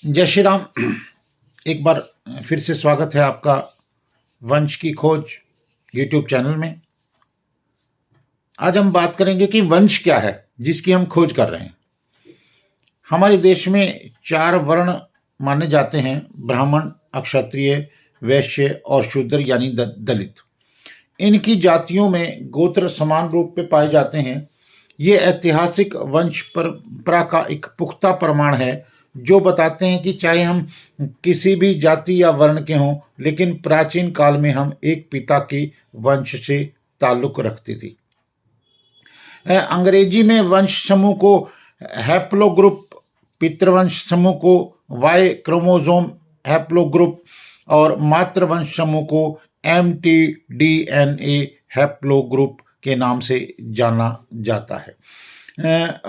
जय श्री राम। एक बार फिर से स्वागत है आपका वंश की खोज यूट्यूब चैनल में। आज हम बात करेंगे कि वंश क्या है जिसकी हम खोज कर रहे हैं। हमारे देश में 4 वर्ण माने जाते हैं: ब्राह्मण, क्षत्रिय, वैश्य और शूद्र यानी दलित। इनकी जातियों में गोत्र समान रूप में पाए जाते हैं। ये ऐतिहासिक वंश परंपरा का एक पुख्ता प्रमाण है जो बताते हैं कि चाहे हम किसी भी जाति या वर्ण के हों, लेकिन प्राचीन काल में हम एक पिता के वंश से ताल्लुक रखते थे। अंग्रेजी में वंश समूह को हैप्लोग्रुप, पितृवंश समूह को वाई क्रोमोसोम हैप्लोग्रुप और मातृवंश समूह को mtDNA हैप्लोग्रुप के नाम से जाना जाता है।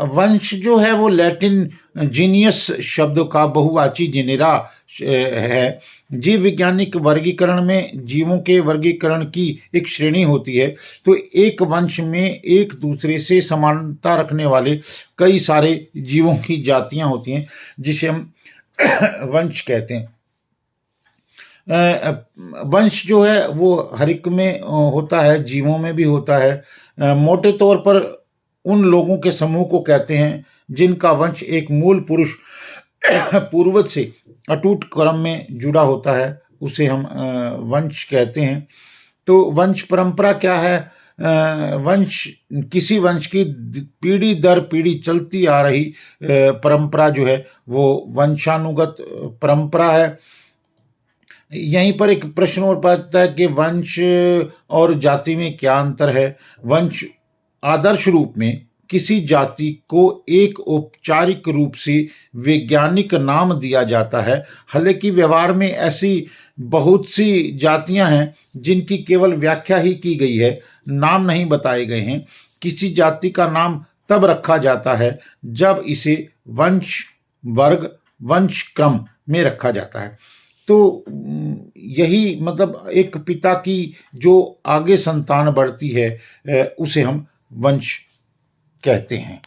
वंश जो है वो लैटिन जीनियस शब्द का बहुवाची जेनेरा है। जीव वैज्ञानिक वर्गीकरण में जीवों के वर्गीकरण की एक श्रेणी होती है, तो एक वंश में एक दूसरे से समानता रखने वाले कई सारे जीवों की जातियां होती हैं जिसे हम वंश कहते हैं। वंश जो है वो हर एक में होता है, जीवों में भी होता है। मोटे तौर पर उन लोगों के समूह को कहते हैं जिनका वंश एक मूल पुरुष पूर्वज से अटूट क्रम में जुड़ा होता है, उसे हम वंश कहते हैं। तो वंश परंपरा क्या है? वंश किसी वंश की पीढ़ी दर पीढ़ी चलती आ रही परंपरा जो है वो वंशानुगत परंपरा है। यहीं पर एक प्रश्न और पैदा है कि वंश और जाति में क्या अंतर है। वंश आदर्श रूप में किसी जाति को एक औपचारिक रूप से वैज्ञानिक नाम दिया जाता है। हालांकि व्यवहार में ऐसी बहुत सी जातियां हैं जिनकी केवल व्याख्या ही की गई है, नाम नहीं बताए गए हैं। किसी जाति का नाम तब रखा जाता है जब इसे वंश वर्ग वंश क्रम में रखा जाता है। तो यही मतलब एक पिता की जो आगे संतान बढ़ती है उसे हम वंश कहते हैं।